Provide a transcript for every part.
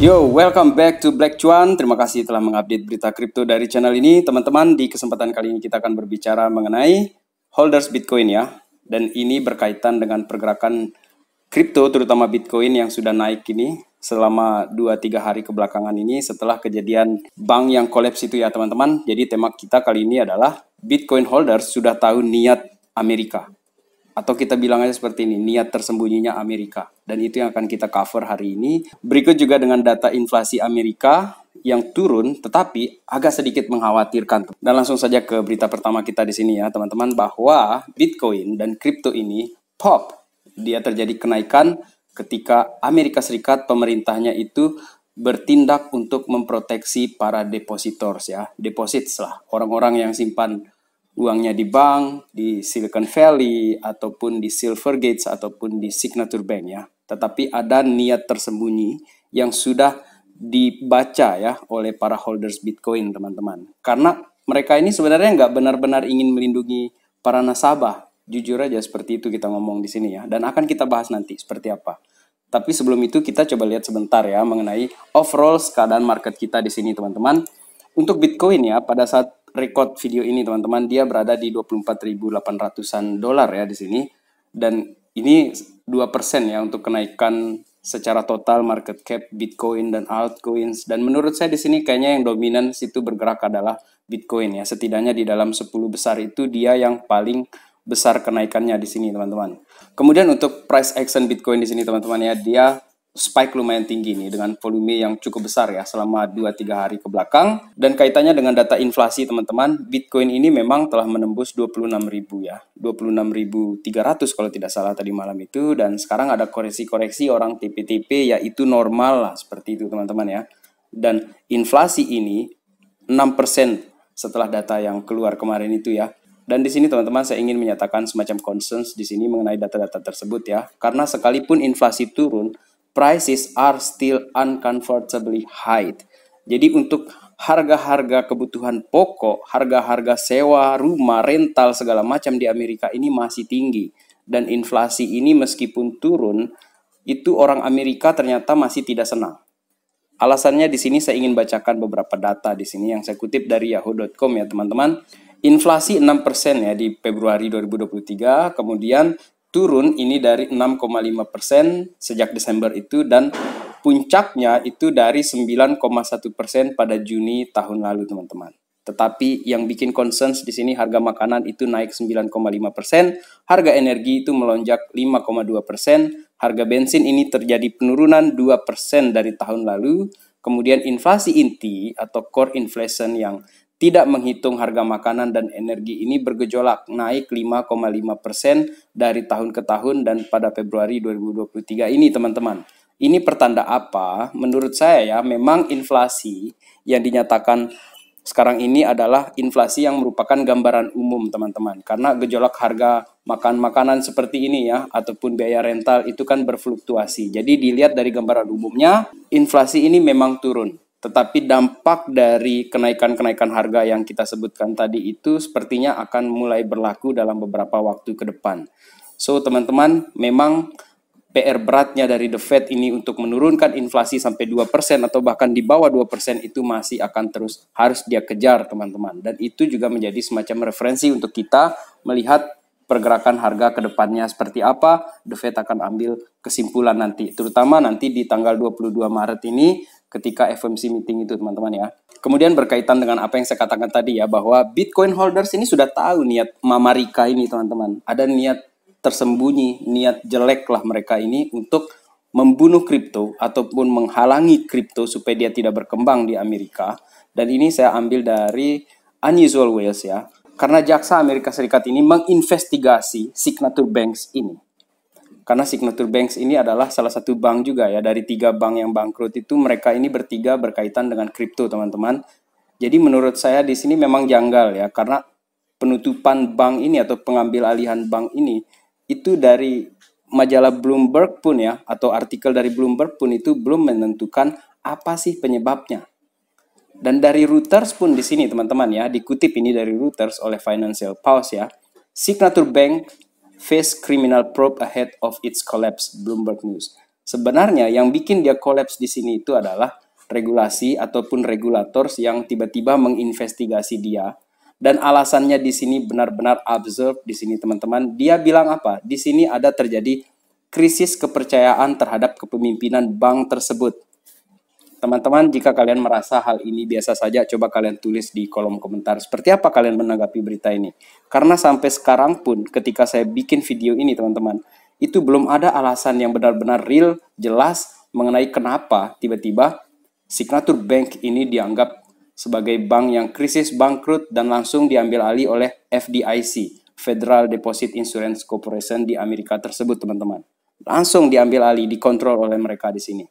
Yo, welcome back to Black Cuan. Terima kasih telah mengupdate berita kripto dari channel ini. Teman-teman, di kesempatan kali ini kita akan berbicara mengenai holders Bitcoin ya. Dan ini berkaitan dengan pergerakan kripto, terutama Bitcoin yang sudah naik ini selama 2-3 hari kebelakangan ini setelah kejadian bank yang kolaps itu ya teman-teman. Jadi tema kita kali ini adalah Bitcoin holders sudah tahu niat Amerika. Atau kita bilang aja seperti ini, niat tersembunyinya Amerika. Dan itu yang akan kita cover hari ini. Berikut juga dengan data inflasi Amerika yang turun, tetapi agak sedikit mengkhawatirkan. Dan langsung saja ke berita pertama kita di sini ya, teman-teman, bahwa Bitcoin dan kripto ini pop. Dia terjadi kenaikan ketika Amerika Serikat pemerintahnya itu bertindak untuk memproteksi para depositors ya, deposits lah, orang-orang yang simpan uangnya di bank, di Silicon Valley, ataupun di Silvergate, ataupun di Signature Bank ya. Tetapi ada niat tersembunyi yang sudah dibaca ya oleh para holders Bitcoin teman-teman. Karena mereka ini sebenarnya nggak benar-benar ingin melindungi para nasabah. Jujur aja seperti itu kita ngomong di sini ya. Dan akan kita bahas nanti seperti apa. Tapi sebelum itu kita coba lihat sebentar ya mengenai overall keadaan market kita di sini teman-teman. Untuk Bitcoin ya, pada saat record video ini teman-teman, dia berada di 24.800-an dolar ya di sini. Dan ini 2% ya untuk kenaikan secara total market cap Bitcoin dan altcoins. Dan menurut saya di sini kayaknya yang dominan situ bergerak adalah Bitcoin ya. Setidaknya di dalam 10 besar itu dia yang paling besar kenaikannya di sini teman-teman. Kemudian untuk price action Bitcoin di sini teman-teman ya, dia spike lumayan tinggi nih dengan volume yang cukup besar ya selama 2-3 hari ke belakang. Dan kaitannya dengan data inflasi teman-teman, Bitcoin ini memang telah menembus 26.000 ya, 26.300 kalau tidak salah tadi malam itu. Dan sekarang ada koreksi-koreksi orang TP-TP, yaitu normal lah seperti itu teman-teman ya. Dan inflasi ini 6% setelah data yang keluar kemarin itu ya. Dan di sini teman-teman saya ingin menyatakan semacam concerns di sini mengenai data-data tersebut ya. Karena sekalipun inflasi turun, prices are still uncomfortably high. Jadi untuk harga-harga kebutuhan pokok, harga-harga sewa, rumah, rental, segala macam di Amerika ini masih tinggi. Dan inflasi ini meskipun turun, itu orang Amerika ternyata masih tidak senang. Alasannya di sini saya ingin bacakan beberapa data di sini yang saya kutip dari yahoo.com ya teman-teman. Inflasi 6% ya di Februari 2023, kemudian turun ini dari 6,5% sejak Desember itu, dan puncaknya itu dari 9,1% pada Juni tahun lalu teman-teman. Tetapi yang bikin concern di sini harga makanan itu naik 9,5%, harga energi itu melonjak 5,2%, harga bensin ini terjadi penurunan 2% dari tahun lalu, kemudian inflasi inti atau core inflation yang tidak menghitung harga makanan dan energi ini bergejolak naik 5,5% dari tahun ke tahun, dan pada Februari 2023 ini teman-teman. Ini pertanda apa? Menurut saya ya, memang inflasi yang dinyatakan sekarang ini adalah inflasi yang merupakan gambaran umum teman-teman. Karena gejolak harga makanan seperti ini ya, ataupun biaya rental itu kan berfluktuasi. Jadi dilihat dari gambaran umumnya, inflasi ini memang turun. Tetapi dampak dari kenaikan-kenaikan harga yang kita sebutkan tadi itu sepertinya akan mulai berlaku dalam beberapa waktu ke depan. So teman-teman, memang PR beratnya dari The Fed ini untuk menurunkan inflasi sampai 2% atau bahkan di bawah 2% itu masih akan terus harus dia kejar teman-teman. Dan itu juga menjadi semacam referensi untuk kita melihat pergerakan harga ke depannya seperti apa. The Fed akan ambil kesimpulan nanti, terutama nanti di tanggal 22 Maret ini ketika FOMC meeting itu teman-teman ya. Kemudian berkaitan dengan apa yang saya katakan tadi ya, bahwa Bitcoin holders ini sudah tahu niat Mamarika ini teman-teman. Ada niat tersembunyi, niat jelek lah mereka ini untuk membunuh kripto ataupun menghalangi kripto supaya dia tidak berkembang di Amerika. Dan ini saya ambil dari Unusual Whales ya. Karena jaksa Amerika Serikat ini menginvestigasi Signature Banks ini. Karena Signature Banks ini adalah salah satu bank juga ya, dari 3 bank yang bangkrut itu mereka ini bertiga berkaitan dengan kripto teman-teman. Jadi menurut saya di sini memang janggal ya, karena penutupan bank ini atau pengambil alihan bank ini itu dari majalah Bloomberg pun ya, atau artikel dari Bloomberg pun itu belum menentukan apa sih penyebabnya. Dan dari Reuters pun di sini teman-teman ya, dikutip ini dari Reuters oleh Financial Post ya. Signature Bank face criminal probe ahead of its collapse, Bloomberg News. Sebenarnya yang bikin dia kolaps di sini itu adalah regulasi ataupun regulator yang tiba-tiba menginvestigasi dia. Dan alasannya di sini benar-benar absurd di sini teman-teman. Dia bilang apa? Di sini ada terjadi krisis kepercayaan terhadap kepemimpinan bank tersebut. Teman-teman, jika kalian merasa hal ini biasa saja, coba kalian tulis di kolom komentar. Seperti apa kalian menanggapi berita ini? Karena sampai sekarang pun ketika saya bikin video ini teman-teman, itu belum ada alasan yang benar-benar real, jelas mengenai kenapa tiba-tiba Signature Bank ini dianggap sebagai bank yang krisis bangkrut dan langsung diambil alih oleh FDIC, Federal Deposit Insurance Corporation di Amerika tersebut teman-teman. Langsung diambil alih, dikontrol oleh mereka di sini.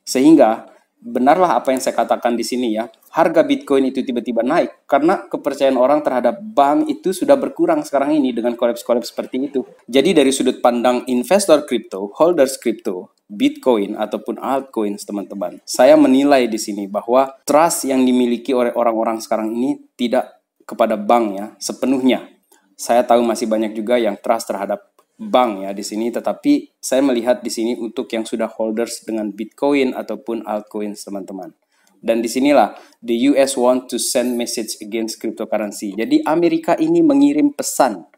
Sehingga benarlah apa yang saya katakan di sini ya, harga Bitcoin itu tiba-tiba naik karena kepercayaan orang terhadap bank itu sudah berkurang sekarang ini dengan kolaps-kolaps seperti itu. Jadi dari sudut pandang investor kripto, holders kripto, Bitcoin ataupun altcoins teman-teman, saya menilai di sini bahwa trust yang dimiliki oleh orang-orang sekarang ini tidak kepada bank ya sepenuhnya. Saya tahu masih banyak juga yang trust terhadap bank ya di sini, tetapi saya melihat di sini untuk yang sudah holders dengan Bitcoin ataupun altcoins teman-teman. Dan disinilah the US want to send message against cryptocurrency. Jadi Amerika ini mengirim pesan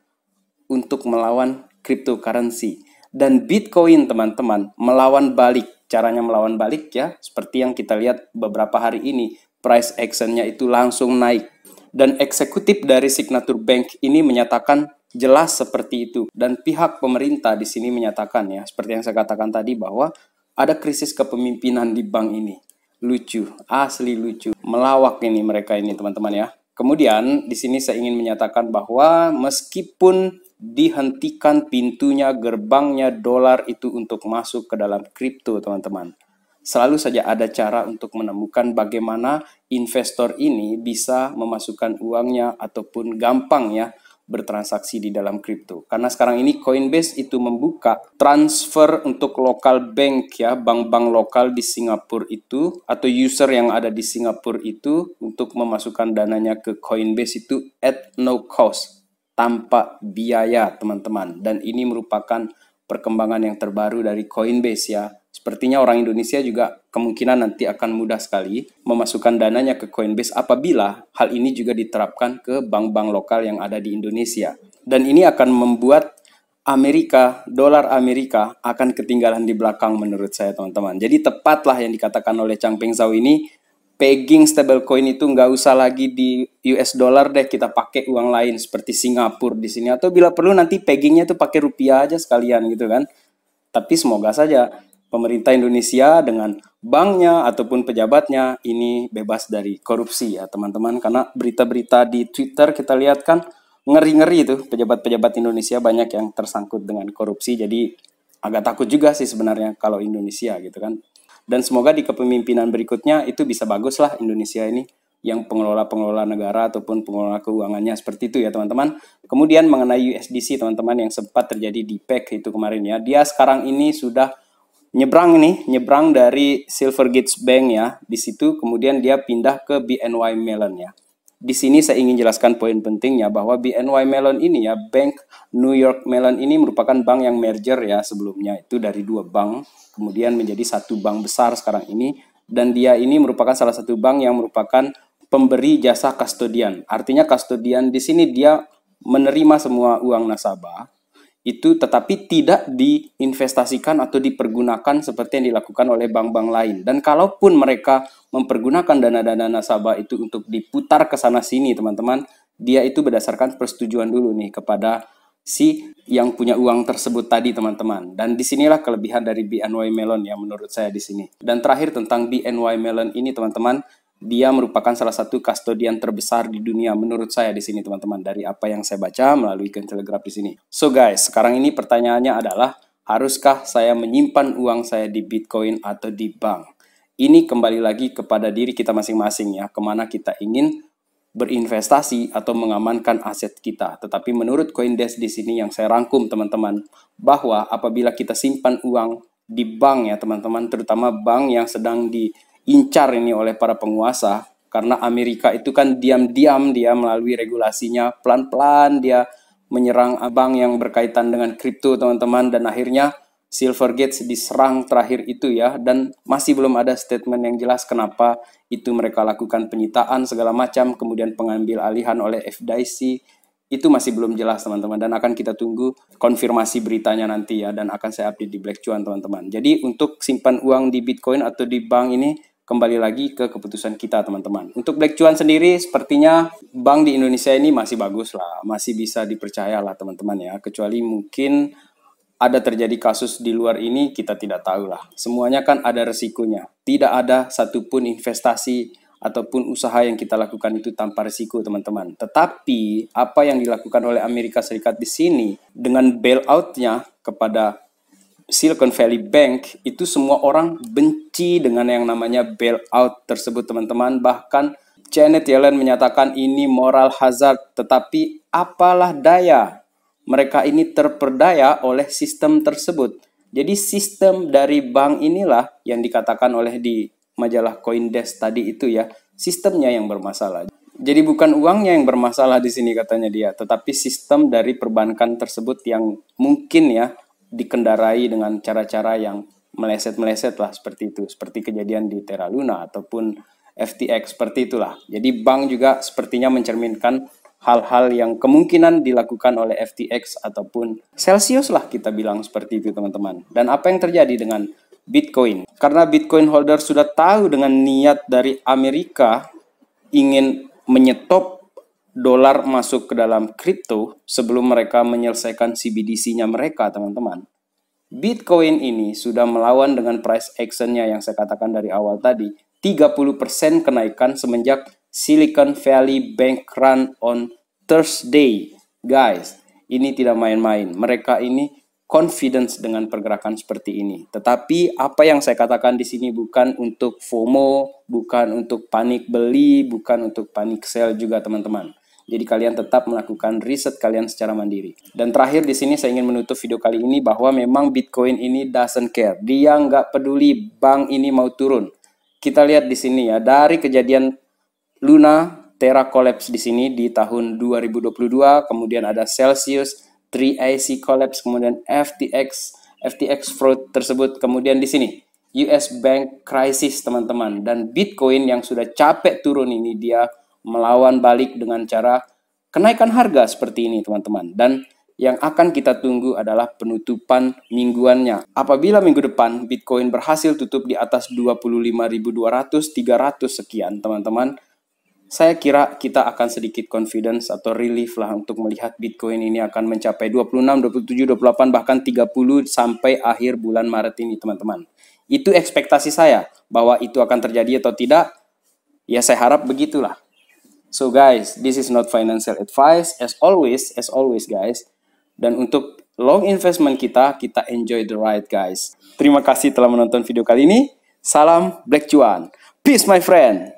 untuk melawan cryptocurrency. Dan Bitcoin teman-teman melawan balik. Caranya melawan balik ya, seperti yang kita lihat beberapa hari ini, price actionnya itu langsung naik. Dan eksekutif dari Signature Bank ini menyatakan jelas seperti itu, dan pihak pemerintah di sini menyatakan ya, seperti yang saya katakan tadi bahwa ada krisis kepemimpinan di bank ini. Lucu, asli lucu. Melawak ini mereka ini teman-teman ya. Kemudian di sini saya ingin menyatakan bahwa meskipun dihentikan pintunya, gerbangnya dolar itu untuk masuk ke dalam kripto teman-teman, selalu saja ada cara untuk menemukan bagaimana investor ini bisa memasukkan uangnya ataupun gampang ya bertransaksi di dalam kripto. Karena sekarang ini Coinbase itu membuka transfer untuk local bank ya, bank-bank lokal di Singapura itu atau user yang ada di Singapura itu untuk memasukkan dananya ke Coinbase itu at no cost, tanpa biaya teman-teman. Dan ini merupakan perkembangan yang terbaru dari Coinbase ya. Sepertinya orang Indonesia juga kemungkinan nanti akan mudah sekali memasukkan dananya ke Coinbase apabila hal ini juga diterapkan ke bank-bank lokal yang ada di Indonesia. Dan ini akan membuat Amerika, dolar Amerika akan ketinggalan di belakang menurut saya teman-teman. Jadi tepatlah yang dikatakan oleh Chang Peng Zhao ini, pegging stablecoin itu nggak usah lagi di US dollar deh, kita pakai uang lain seperti Singapura di sini, atau bila perlu nanti peggingnya itu pakai rupiah aja sekalian gitu kan. Tapi semoga saja pemerintah Indonesia dengan banknya ataupun pejabatnya ini bebas dari korupsi ya teman-teman. Karena berita-berita di Twitter kita lihat kan ngeri-ngeri itu, pejabat-pejabat Indonesia banyak yang tersangkut dengan korupsi. Jadi agak takut juga sih sebenarnya kalau Indonesia gitu kan. Dan semoga di kepemimpinan berikutnya itu bisa bagus lah Indonesia ini, yang pengelola-pengelola negara ataupun pengelola keuangannya seperti itu ya teman-teman. Kemudian mengenai USDC teman-teman yang sempat terjadi di PEC itu kemarin ya, dia sekarang ini sudah nyebrang dari Silvergate Bank ya, di situ kemudian dia pindah ke BNY Mellon ya. Di sini saya ingin jelaskan poin pentingnya bahwa BNY Mellon ini ya, Bank New York Mellon ini merupakan bank yang merger ya sebelumnya, itu dari dua bank kemudian menjadi satu bank besar sekarang ini, dan dia ini merupakan salah satu bank yang merupakan pemberi jasa kustodian. Artinya kustodian di sini dia menerima semua uang nasabah itu tetapi tidak diinvestasikan atau dipergunakan seperti yang dilakukan oleh bank-bank lain. Dan kalaupun mereka mempergunakan dana-dana nasabah itu untuk diputar ke sana sini teman-teman, dia itu berdasarkan persetujuan dulu nih kepada si yang punya uang tersebut tadi teman-teman. Dan disinilah kelebihan dari BNY Mellon ya menurut saya di sini. Dan terakhir tentang BNY Mellon ini teman-teman, dia merupakan salah satu kustodian terbesar di dunia menurut saya di sini teman-teman, dari apa yang saya baca melalui Cointelegraph di sini. So guys, sekarang ini pertanyaannya adalah, haruskah saya menyimpan uang saya di Bitcoin atau di bank? Ini kembali lagi kepada diri kita masing-masing ya, kemana kita ingin berinvestasi atau mengamankan aset kita. Tetapi menurut CoinDesk di sini yang saya rangkum teman-teman, bahwa apabila kita simpan uang di bank ya teman-teman, terutama bank yang sedang diincar ini oleh para penguasa, karena Amerika itu kan diam-diam dia melalui regulasinya pelan-pelan dia menyerang bank yang berkaitan dengan kripto teman-teman, dan akhirnya Silvergate diserang terakhir itu ya, dan masih belum ada statement yang jelas kenapa itu mereka lakukan penyitaan segala macam, kemudian pengambil alihan oleh FDIC, itu masih belum jelas teman-teman, dan akan kita tunggu konfirmasi beritanya nanti ya, dan akan saya update di Black Cuan teman-teman. Jadi untuk simpan uang di Bitcoin atau di bank ini kembali lagi ke keputusan kita teman-teman. Untuk Black Cuan sendiri sepertinya bank di Indonesia ini masih bagus lah, masih bisa dipercaya lah teman-teman ya, kecuali mungkin ada terjadi kasus di luar ini, kita tidak tahu lah. Semuanya kan ada resikonya. Tidak ada satupun investasi ataupun usaha yang kita lakukan itu tanpa risiko teman-teman. Tetapi apa yang dilakukan oleh Amerika Serikat di sini dengan bailout-nya kepada Silicon Valley Bank, itu semua orang benci dengan yang namanya bailout tersebut teman-teman. Bahkan Janet Yellen menyatakan ini moral hazard, tetapi apalah daya, mereka ini terperdaya oleh sistem tersebut. Jadi sistem dari bank inilah yang dikatakan oleh di majalah CoinDesk tadi itu ya, sistemnya yang bermasalah. Jadi bukan uangnya yang bermasalah di sini katanya dia, tetapi sistem dari perbankan tersebut yang mungkin ya dikendarai dengan cara-cara yang meleset-meleset lah seperti itu. Seperti kejadian di Terra Luna ataupun FTX seperti itulah. Jadi bank juga sepertinya mencerminkan hal-hal yang kemungkinan dilakukan oleh FTX ataupun Celsius lah kita bilang seperti itu teman-teman. Dan apa yang terjadi dengan Bitcoin? Karena Bitcoin holder sudah tahu dengan niat dari Amerika ingin menyetop dolar masuk ke dalam kripto sebelum mereka menyelesaikan CBDC-nya mereka teman-teman. Bitcoin ini sudah melawan dengan price action-nya yang saya katakan dari awal tadi, 30% kenaikan semenjak Silicon Valley Bank run on Thursday. Guys, ini tidak main-main. Mereka ini confidence dengan pergerakan seperti ini. Tetapi apa yang saya katakan di sini bukan untuk FOMO, bukan untuk panik beli, bukan untuk panik sell juga teman-teman. Jadi kalian tetap melakukan riset kalian secara mandiri. Dan terakhir di sini saya ingin menutup video kali ini bahwa memang Bitcoin ini doesn't care. Dia nggak peduli bank ini mau turun. Kita lihat di sini ya, dari kejadian Luna, Terra collapse di sini di tahun 2022, kemudian ada Celsius, 3AC collapse, kemudian FTX fraud tersebut, kemudian di sini US Bank crisis teman-teman, dan Bitcoin yang sudah capek turun ini dia melawan balik dengan cara kenaikan harga seperti ini teman-teman. Dan yang akan kita tunggu adalah penutupan mingguannya. Apabila minggu depan Bitcoin berhasil tutup di atas 25.200, 300 sekian teman-teman, saya kira kita akan sedikit confidence atau relief lah untuk melihat Bitcoin ini akan mencapai 26, 27, 28, bahkan 30 sampai akhir bulan Maret ini teman-teman. Itu ekspektasi saya, bahwa itu akan terjadi atau tidak, ya saya harap begitulah. So guys, this is not financial advice, as always guys. Dan untuk long investment kita enjoy the ride guys. Terima kasih telah menonton video kali ini. Salam Black Cuan. Peace my friend.